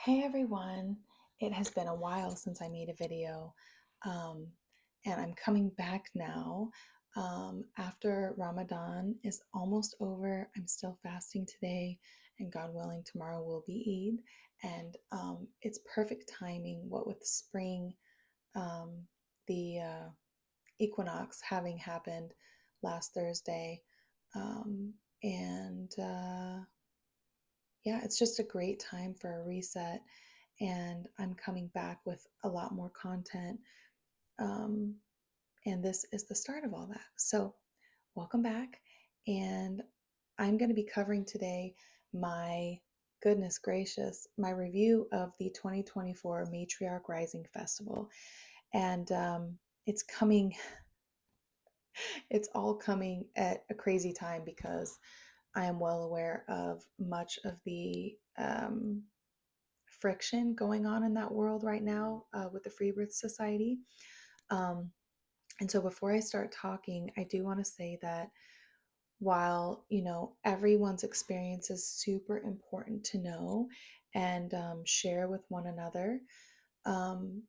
Hey everyone, it has been a while since I made a video, um, and I'm coming back now. After Ramadan is almost over, I'm still fasting today, and God willing, tomorrow will be Eid. And it's perfect timing, what with spring, um, the equinox having happened last Thursday. Um, and yeah, it's just a great time for a reset and I'm coming back with a lot more content. Um, and this is the start of all that. So, welcome back. And I'm going to be covering today my goodness gracious, my review of the 2024 Matriarch Rising Festival. And it's coming, it's all coming at a crazy time because I am well aware of much of the friction going on in that world right now with the Free Birth Society. Um, and so before I start talking, I do want to say that while, everyone's experience is super important to know and share with one another, um,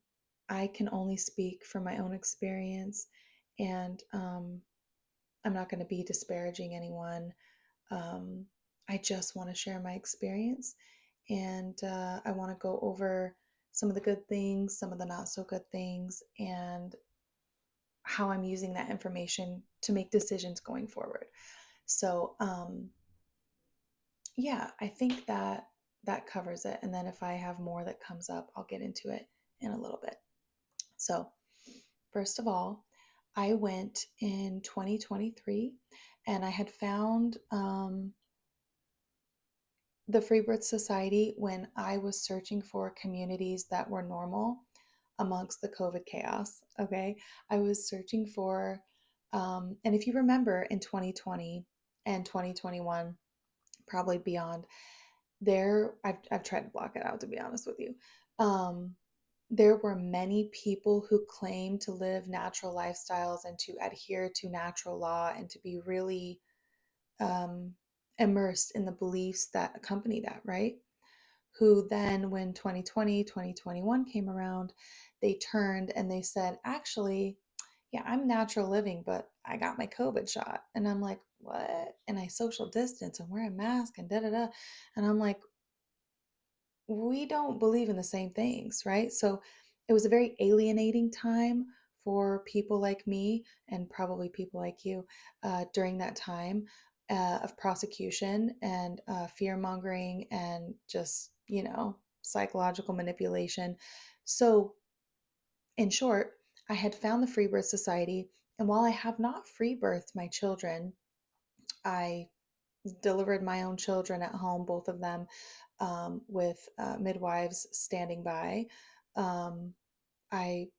I can only speak from my own experience and I'm not going to be disparaging anyone. Um, I just want to share my experience and I want to go over some of the good things, some of the not so good things, and how I'm using that information to make decisions going forward. So, yeah, I think that that covers it. And then if I have more that comes up, I'll get into it in a little bit. So, first of all, I went in 2023 and I had found the Free Birth Society when I was searching for communities that were normal amongst the COVID chaos. Okay. I was searching for, and if you remember in 2020 and 2021, probably beyond, I've tried to block it out to be honest with you. Um, there were many people who claimed to live natural lifestyles and to adhere to natural law and to be really um, immersed in the beliefs that accompany that, right? Who then, when 2020, 2021 came around, they turned and they said, actually, yeah, I'm natural living, but I got my COVID shot. And I'm like, what? And I social distance and wear a mask and da da da. And I'm like, we don't believe in the same things, right? So it was a very alienating time for people like me and probably people like you during that time of prosecution and fear mongering and just, psychological manipulation. So, in short, I had found the Free Birth Society. And while I have not free birthed my children, I delivered my own children at home, both of them, with midwives standing by. Um, I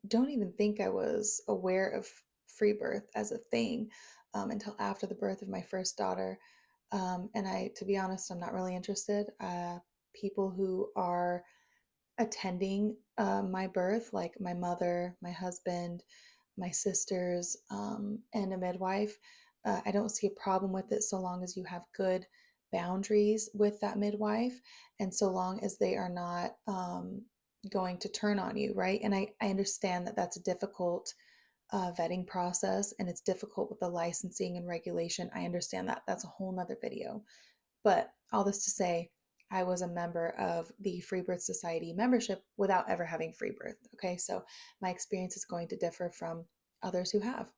don't even think I was aware of free birth as a thing until after the birth of my first daughter. And to be honest, I'm not really interested. People who are attending my birth, like my mother, my husband, my sisters, and a midwife. I don't see a problem with it so long as you have good boundaries with that midwife and so long as they are not going to turn on you, right? And I understand that that's a difficult vetting process and it's difficult with the licensing and regulation. I understand that. That's a whole nother video. But all this to say, I was a member of the Free Birth Society membership without ever having free birth. Okay, so my experience is going to differ from others who have.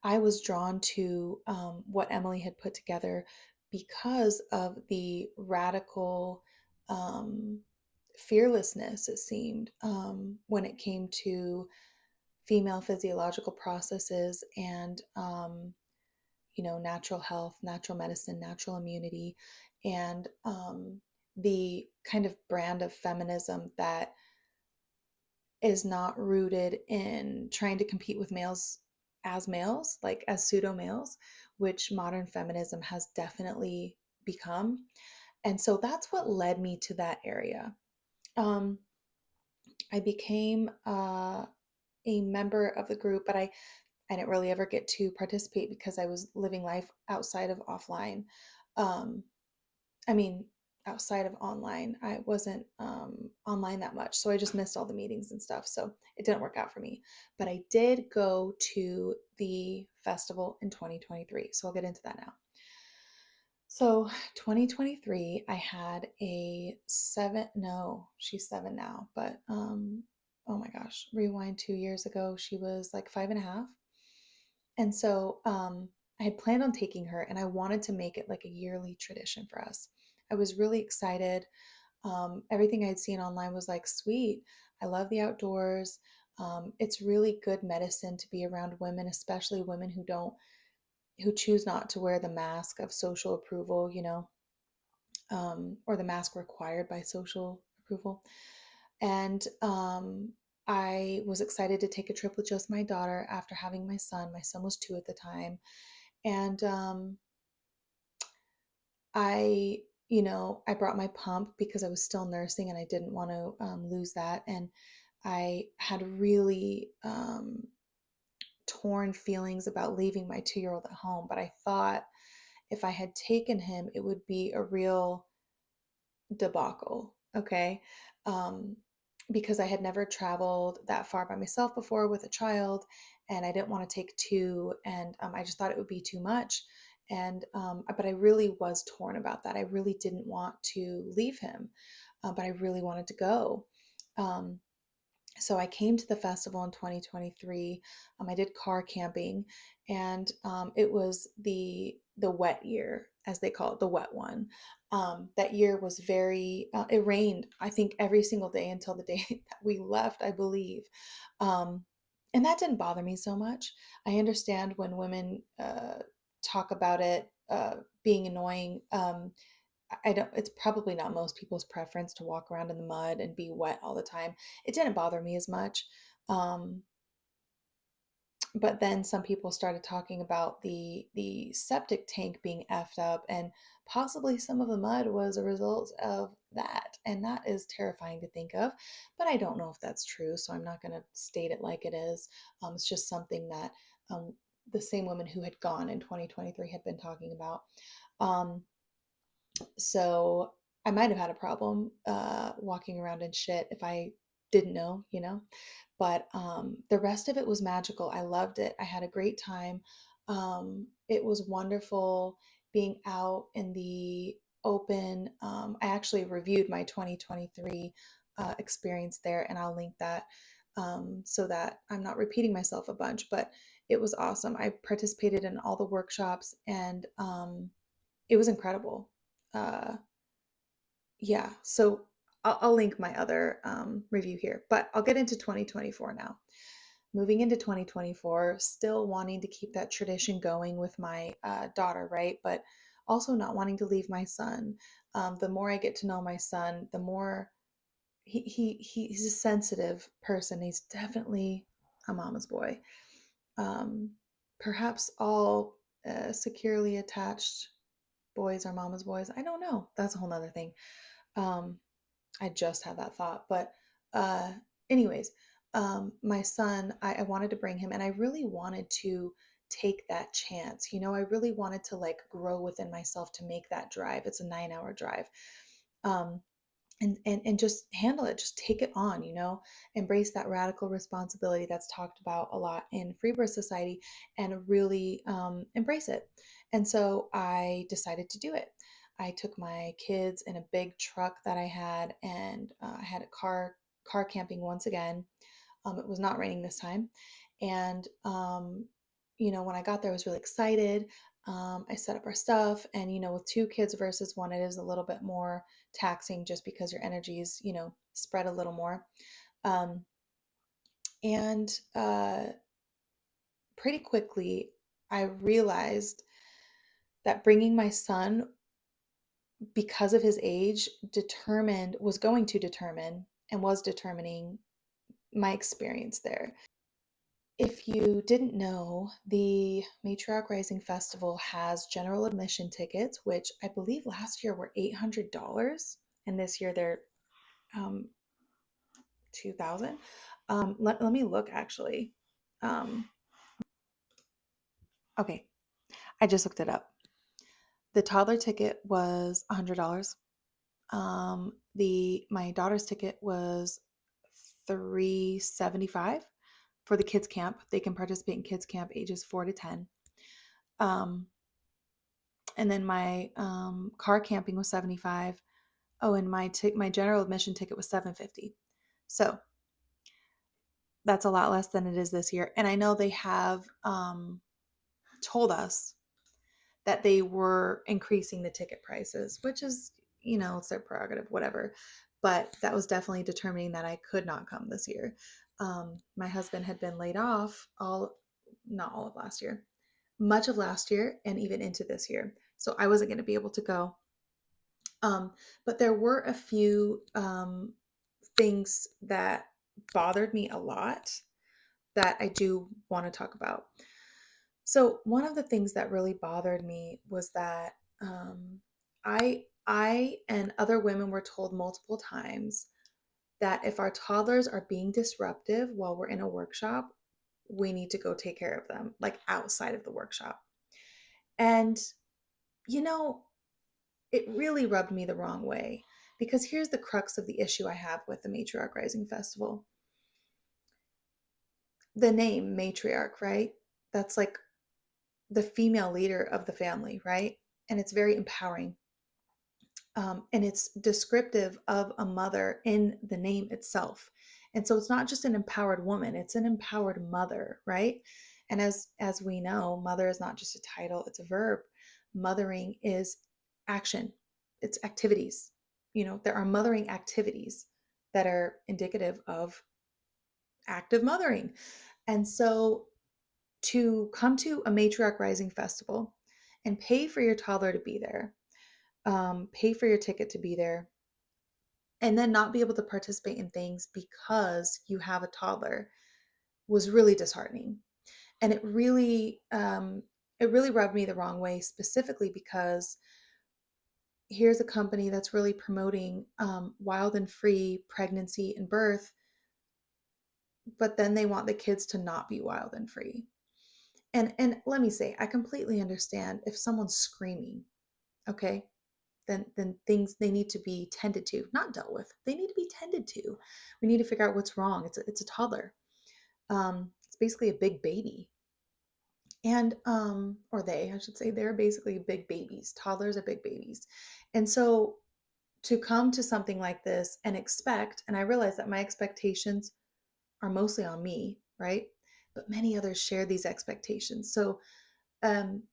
I was drawn to what Emily had put together because of the radical fearlessness, it seemed, when it came to female physiological processes and natural health, natural medicine, natural immunity, and the kind of brand of feminism that is not rooted in trying to compete with males, like as pseudo males, which modern feminism has definitely become. And so that's what led me to that area. Um, I became a member of the group, but I didn't really ever get to participate because I was living life outside of offline. Um, I mean, outside of online. I wasn't online that much, so I just missed all the meetings and stuff. So it didn't work out for me. But I did go to the festival in 2023. So I'll get into that now. So 2023, I had a seven, no, she's seven now, but oh my gosh, rewind 2 years ago, she was like five and a half. And so I had planned on taking her and I wanted to make it like a yearly tradition for us. I was really excited. Everything I'd seen online was like, sweet, I love the outdoors. It's really good medicine to be around women, especially women who choose not to wear the mask of social approval, or the mask required by social approval. And I was excited to take a trip with just my daughter after having my son. My son was 2 at the time. And I brought my pump because I was still nursing and I didn't want to lose that. And I had really torn feelings about leaving my 2-year-old at home. But I thought if I had taken him, it would be a real debacle. Okay. Um, because I had never traveled that far by myself before with a child, and I didn't want to take two, and I just thought it would be too much. And but I really was torn about that. I really didn't want to leave him, but I really wanted to go. Um, so I came to the festival in 2023. I did car camping, and it was the wet year, as they call it, the wet one. That year was very. It rained, I think, every single day until the day that we left, I believe. Um, and that didn't bother me so much. I understand when women talk about it being annoying. I don't, it's probably not most people's preference to walk around in the mud and be wet all the time. It didn't bother me as much. Um, but then some people started talking about the septic tank being effed up, and possibly some of the mud was a result of that. And that is terrifying to think of, but I don't know if that's true, so I'm not going to state it like it is. It's just something that the same woman who had gone in 2023 had been talking about. Um, so I might have had a problem walking around in shit if I didn't know. But the rest of it was magical. I loved it. I had a great time. It was wonderful being out in the open. I actually reviewed my 2023 experience there, and I'll link that so that I'm not repeating myself a bunch. But it was awesome. I participated in all the workshops, and it was incredible. Uh, yeah, so I'll link my other review here, but I'll get into 2024 now. Moving into 2024, still wanting to keep that tradition going with my daughter, right? But also not wanting to leave my son. The more I get to know my son, the more he's a sensitive person. He's definitely a mama's boy. Um, Perhaps all securely attached boys are mama's boys. I don't know. That's a whole nother thing. Um, I just had that thought. But, uh, anyways, my son, I wanted to bring him and I really wanted to take that chance. I really wanted to like grow within myself to make that drive. It's a 9-hour drive. Um, and just handle it, just take it on, embrace that radical responsibility that's talked about a lot in free birth society, and really embrace it. And so I decided to do it. I took my kids in a big truck that I had, and I had a car camping once again. It was not raining this time. And, when I got there, I was really excited. I set up our stuff, and, with two kids versus one, it is a little bit more taxing just because your energies, spread a little more. Um, and pretty quickly, I realized that bringing my son, because of his age, was going to determine and was determining my experience there. If you didn't know, the Matriarch Rising Festival has general admission tickets, which I believe last year were $800, and this year they're 2,000. Let me look actually. Um, okay, I just looked it up. The toddler ticket was $100. The my daughter's ticket was $375 for the kids camp. They can participate in kids camp ages 4 to 10. Um, and then my car camping was 75. Oh, and my general admission ticket was 750. So that's a lot less than it is this year. And I know they have told us that they were increasing the ticket prices, which is, it's their prerogative, whatever. But that was definitely determining that I could not come this year. My husband had been laid off not all of last year, much of last year, and even into this year. So I wasn't going to be able to go. But there were a few things that bothered me a lot that I do want to talk about. So one of the things that really bothered me was that I and other women were told multiple times that if our toddlers are being disruptive while we're in a workshop, we need to go take care of them, like outside of the workshop. And you know, it really rubbed me the wrong way because here's the crux of the issue I have with the Matriarch Rising Festival. The name Matriarch, right? That's like the female leader of the family, right? And it's very empowering. And it's descriptive of a mother in the name itself. And so it's not just an empowered woman, it's an empowered mother, right? And as we know, mother is not just a title, it's a verb. Mothering is action. It's activities. There are mothering activities that are indicative of active mothering. And so to come to a Matriarch Rising Festival and pay for your toddler to be there, pay for your ticket to be there, and then not be able to participate in things because you have a toddler was really disheartening. And it really rubbed me the wrong way, specifically because here's a company that's really promoting wild and free pregnancy and birth, but then they want the kids to not be wild and free. And let me say, I completely understand if someone's screaming, okay, then things, they need to be tended to, not dealt with. They need to be tended to. We need to figure out what's wrong. It's a toddler. It's basically a big baby. And or I should say, they're basically big babies. Toddlers are big babies. And so to come to something like this and expect, and I realize that my expectations are mostly on me, right? But many others share these expectations. So um,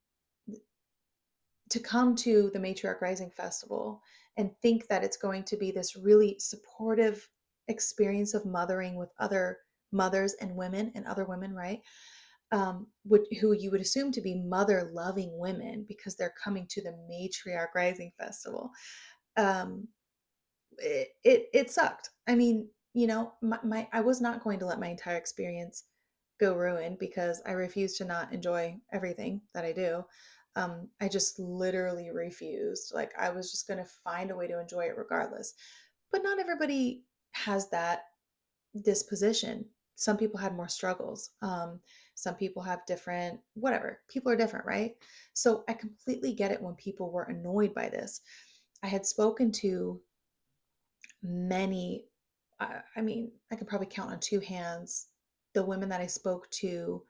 to come to the Matriarch Rising Festival and think that it's going to be this really supportive experience of mothering with other mothers and women and other women, right? Who you would assume to be mother loving women because they're coming to the Matriarch Rising Festival. Um, it sucked. I mean, I was not going to let my entire experience go ruined because I refuse to not enjoy everything that I do. I just literally refused. Like I was just going to find a way to enjoy it regardless. But not everybody has that disposition. Some people had more struggles. Some people have different, whatever. People are different, right? So I completely get it when people were annoyed by this. I had spoken to many, I mean, I could probably count on two hands the women that I spoke to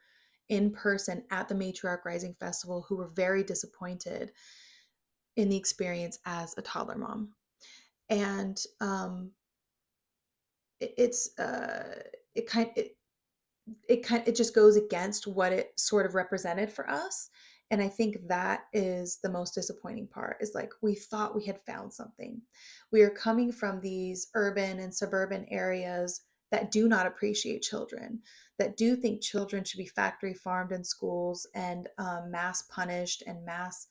in person at the Matriarch Rising Festival who were very disappointed in the experience as a toddler mom. And it, it's it kind it just goes against what it sort of represented for us. And I think that is the most disappointing part, is like we thought we had found something. We are coming from these urban and suburban areas that do not appreciate children, that do think children should be factory farmed in schools and mass punished and mass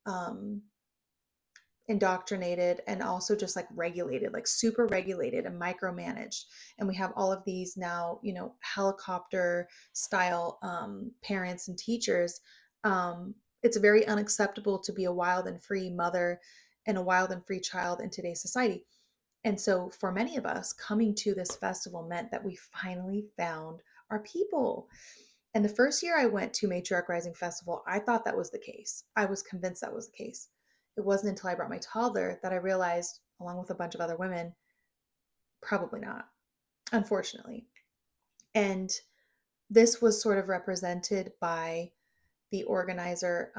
um, indoctrinated, and also just like regulated, like super regulated and micromanaged. And we have all of these now, helicopter style parents and teachers. It's very unacceptable to be a wild and free mother and a wild and free child in today's society. And so for many of us, coming to this festival meant that we finally found our people. And the first year I went to Matriarch Rising Festival, I thought that was the case. I was convinced that was the case. It wasn't until I brought my toddler that I realized along with a bunch of other women, probably not, unfortunately. And this was sort of represented by the organizer,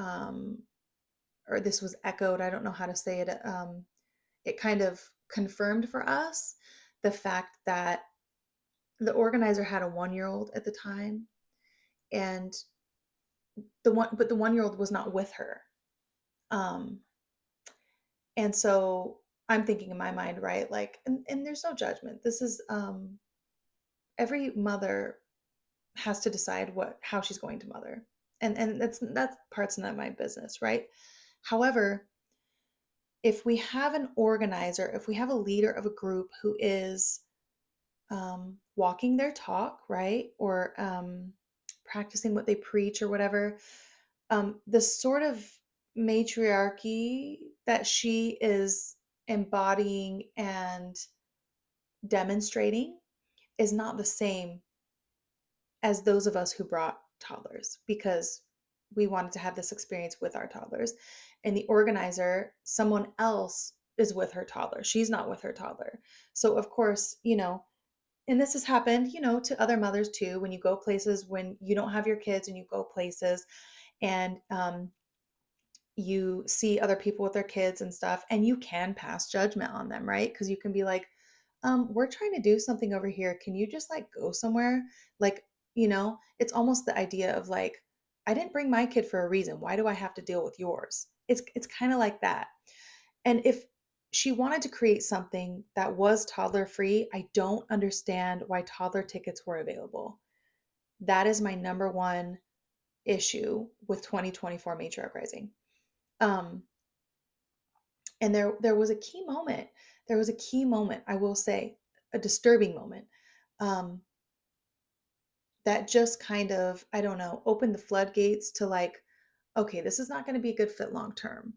or this was echoed, I don't know how to say it. It kind of confirmed for us the fact that the organizer had a 1 year old at the time, and the 1 year old was not with her. Um, and so I'm thinking in my mind, right? Like, and there's no judgment. This is every mother has to decide how she's going to mother. And that's part's not my business, right? However, if we have an organizer, if we have a leader of a group who is walking their talk, right? Or practicing what they preach or whatever, the sort of matriarchy that she is embodying and demonstrating is not the same as those of us who brought toddlers, because we wanted to have this experience with our toddlers. And the organizer, someone else is with her toddler. She's not with her toddler. So, of course, and this has happened, to other mothers too, when you go places, when you don't have your kids and you go places, and you see other people with their kids and stuff, and you can pass judgment on them, right? Because you can be like, we're trying to do something over here. Can you just like go somewhere? Like, it's almost the idea of like, I didn't bring my kid for a reason. Why do I have to deal with yours? It's kind of like that. And if she wanted to create something that was toddler free, I don't understand why toddler tickets were available. That is my number one issue with 2024 Matriarch Rising. Um, and there was a key moment. There was a key moment, I will say, a disturbing moment, um, that just kind of, I don't know, opened the floodgates to like, okay, this is not going to be a good fit long term.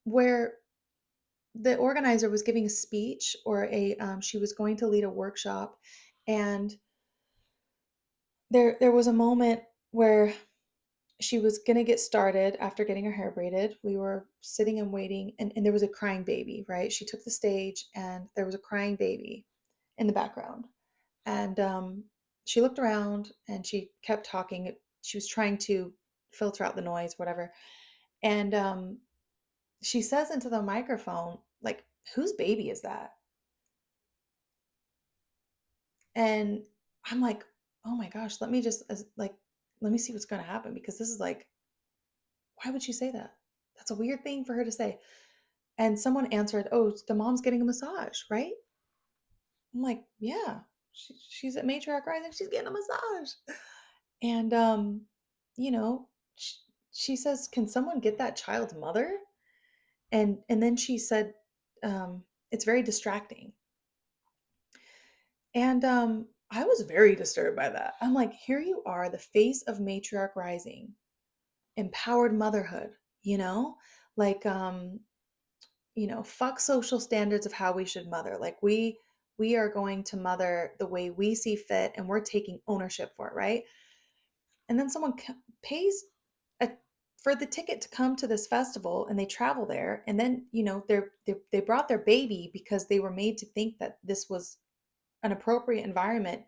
Where the organizer was giving a speech, or she was going to lead a workshop, and there was a moment where she was going to get started after getting her hair braided. We were sitting and waiting, and there was a crying baby, right? She took the stage, and there was a crying baby in the background. And she looked around and she kept talking. She was trying to filter out the noise, whatever. And she says into the microphone, like, whose baby is that? And I'm like, oh my gosh, let me just, like, let me see what's going to happen, because this is like, why would she say that? That's a weird thing for her to say. And someone answered, oh, the mom's getting a massage, right? I'm like, yeah, she's at Matriarch Rising. She's getting a massage. And, you know, she says, can someone get that child's mother? And then she said, it's very distracting. And I was very disturbed by that. I'm like, here you are, the face of Matriarch Rising, empowered motherhood, you know? Like, fuck social standards of how we should mother. Like, we are going to mother the way we see fit, and we're taking ownership for it, right? And then someone pays a, for the ticket to come to this festival, and they travel there, and then they brought their baby because they were made to think that this was an appropriate environment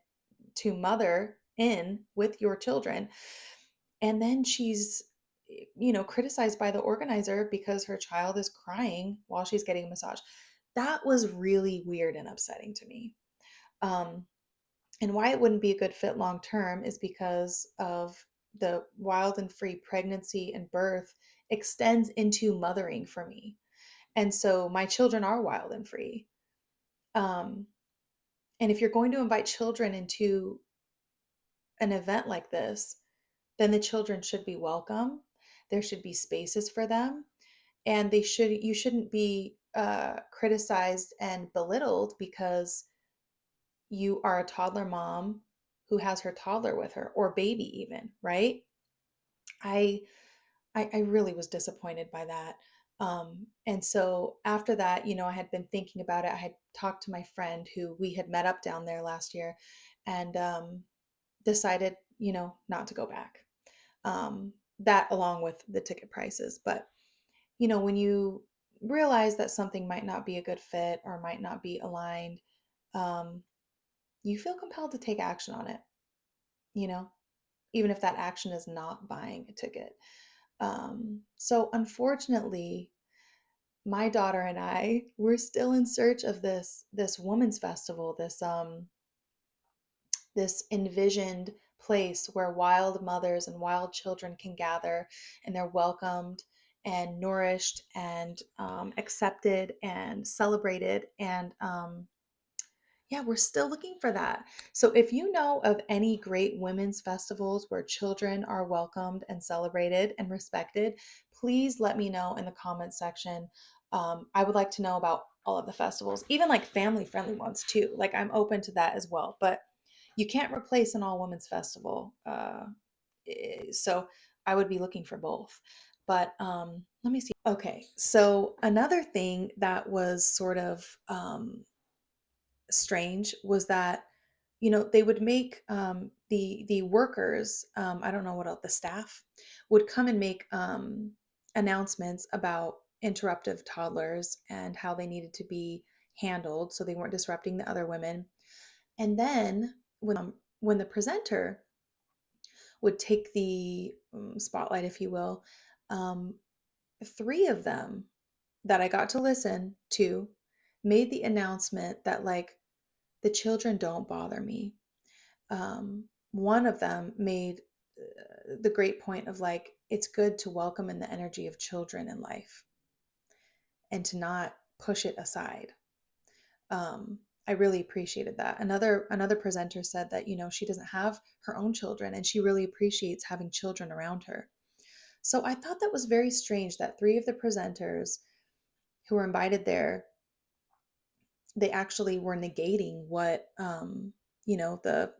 to mother in with your children. And then she's criticized by the organizer because her child is crying while she's getting a massage. That was really weird and upsetting to me. um, and why it wouldn't be a good fit long term is because of the wild and free pregnancy and birth extends into mothering for me. And so my children are wild and free. Um, and if you're going to invite children into an event like this, then the children should be welcome. There should be spaces for them, and you shouldn't be criticized and belittled because you are a toddler mom who has her toddler with her, or baby even, right? I I really was disappointed by that. And so after that, I had been thinking about it. I had talked to my friend who we had met up down there last year, and decided, not to go back. That along with the ticket prices. But when you realize that something might not be a good fit or might not be aligned, um, you feel compelled to take action on it, you know, even if that action is not buying a ticket. So unfortunately, my daughter and I, we're still in search of this women's festival, this envisioned place where wild mothers and wild children can gather, and they're welcomed and nourished and accepted and celebrated. And yeah, we're still looking for that. So if you know of any great women's festivals where children are welcomed and celebrated and respected, please let me know in the comments section. I would like to know about all of the festivals, even like family friendly ones too. Like I'm open to that as well. But you can't replace an all women's festival. So I would be looking for both. But let me see. Okay, so another thing that was sort of strange was that, you know, they would make the workers, I don't know what else, the staff would come and make announcements about interruptive toddlers and how they needed to be handled so they weren't disrupting the other women. And then when the presenter would take the spotlight, if you will, um, three of them that I got to listen to made the announcement that, like, the children don't bother me. One of them made the great point of, like, it's good to welcome in the energy of children in life and to not push it aside. I really appreciated that. Another presenter said that, you know, she doesn't have her own children and she really appreciates having children around her. So I thought that was very strange that three of the presenters who were invited there, they actually were negating what you know, the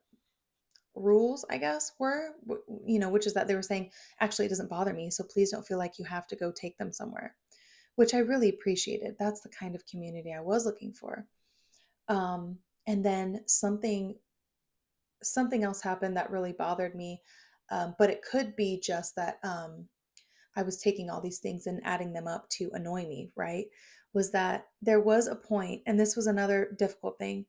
rules, I guess, were, you know, which is that they were saying, actually, it doesn't bother me, so please don't feel like you have to go take them somewhere, which I really appreciated. That's the kind of community I was looking for. And then something else happened that really bothered me, but it could be just that I was taking all these things and adding them up to annoy me, right? Was that there was a point, and this was another difficult thing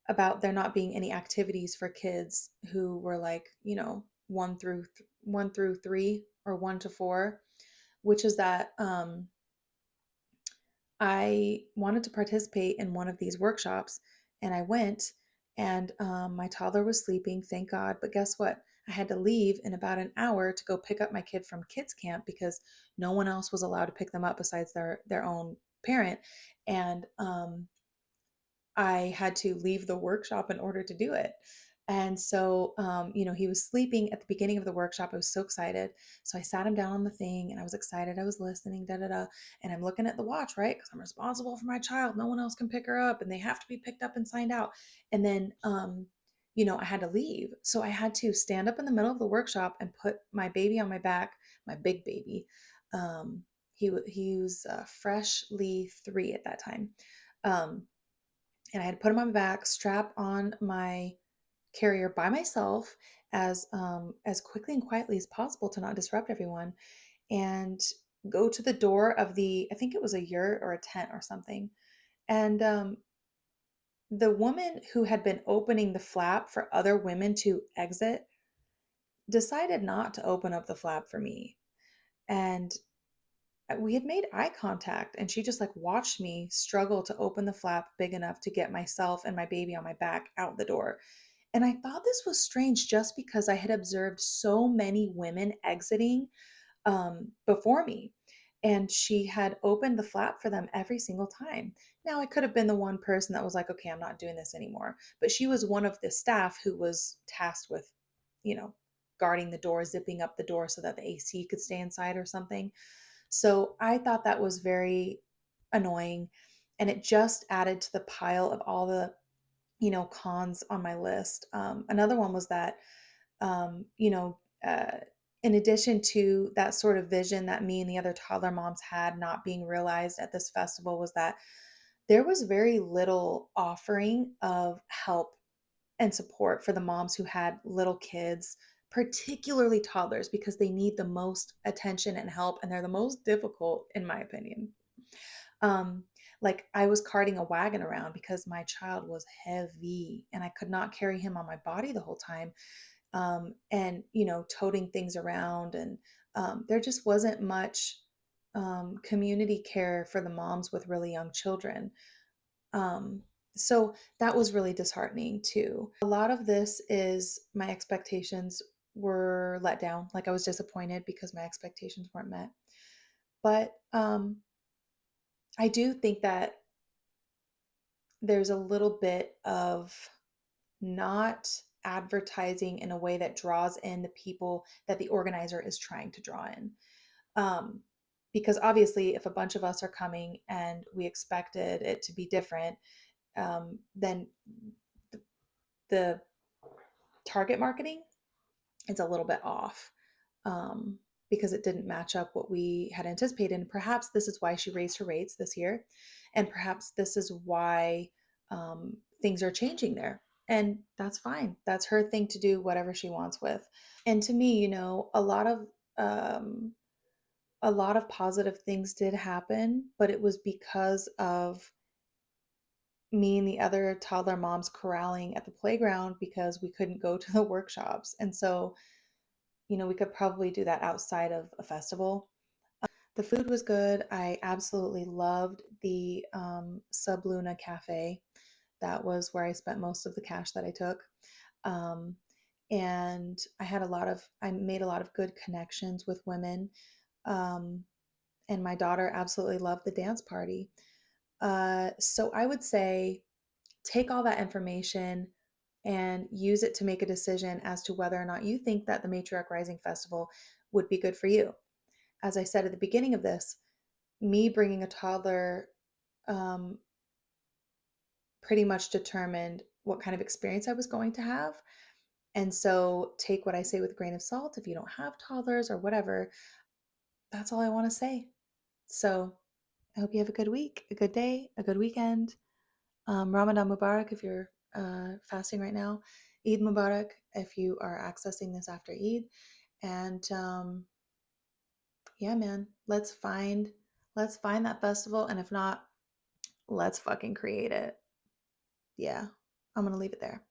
about there not being any activities for kids who were, like, you know, 1 through 3 or 1 to 4, which is that I wanted to participate in one of these workshops, and I went, and my toddler was sleeping, thank God. But guess what? I had to leave in about an hour to go pick up my kid from kids camp because no one else was allowed to pick them up besides their own parent. And I had to leave the workshop in order to do it. And so, you know, he was sleeping at the beginning of the workshop. I was so excited. So I sat him down on the thing and I was excited. I was listening, da da da. And I'm looking at the watch, right? Because I'm responsible for my child. No one else can pick her up and they have to be picked up and signed out. And then, you know, I had to leave. So I had to stand up in the middle of the workshop and put my baby on my back, my big baby. Um, he was freshly 3 at that time. Um, and I had to put him on my back, strap on my carrier by myself as quickly and quietly as possible to not disrupt everyone, and go to the door of the, I think it was a yurt or a tent or something. And the woman who had been opening the flap for other women to exit decided not to open up the flap for me. And we had made eye contact and she just, like, watched me struggle to open the flap big enough to get myself and my baby on my back out the door. And I thought this was strange just because I had observed so many women exiting before me. And she had opened the flap for them every single time. Now, I could have been the one person that was like, okay, I'm not doing this anymore. But she was one of the staff who was tasked with, you know, guarding the door, zipping up the door so that the AC could stay inside or something. So I thought that was very annoying. And it just added to the pile of all the, you know, cons on my list. Another one was that, you know, in addition to that sort of vision that me and the other toddler moms had not being realized at this festival, was that there was very little offering of help and support for the moms who had little kids, particularly toddlers, because they need the most attention and help, and they're the most difficult, in my opinion. um, like I was carting a wagon around because my child was heavy and I could not carry him on my body the whole time. And, toting things around. And there just wasn't much community care for the moms with really young children. Um, so that was really disheartening too. A lot of this is my expectations were let down. Like I was disappointed because my expectations weren't met. But I do think that there's a little bit of not advertising in a way that draws in the people that the organizer is trying to draw in. Um, because obviously, if a bunch of us are coming and we expected it to be different, then the target marketing is a little bit off. Um, because it didn't match up what we had anticipated. And perhaps this is why she raised her rates this year. And perhaps this is why things are changing there. And that's fine. That's her thing to do whatever she wants with. And to me, um, a lot of positive things did happen, but it was because of me and the other toddler moms corralling at the playground because we couldn't go to the workshops. And so, we could probably do that outside of a festival. The food was good. I absolutely loved the Sub Luna Cafe. That was where I spent most of the cash that I took. Um, and I made a lot of good connections with women. Um, and my daughter absolutely loved the dance party. So I would say take all that information and use it to make a decision as to whether or not you think that the Matriarch Rising Festival would be good for you. As I said at the beginning of this, me bringing a toddler um, pretty much determined what kind of experience I was going to have. And so take what I say with a grain of salt. If you don't have toddlers or whatever, that's all I want to say. So I hope you have a good week, a good day, a good weekend. Ramadan Mubarak if you're fasting right now. Eid Mubarak if you are accessing this after Eid. And yeah, man, let's find that festival. And if not, let's fucking create it. Yeah, I'm gonna leave it there.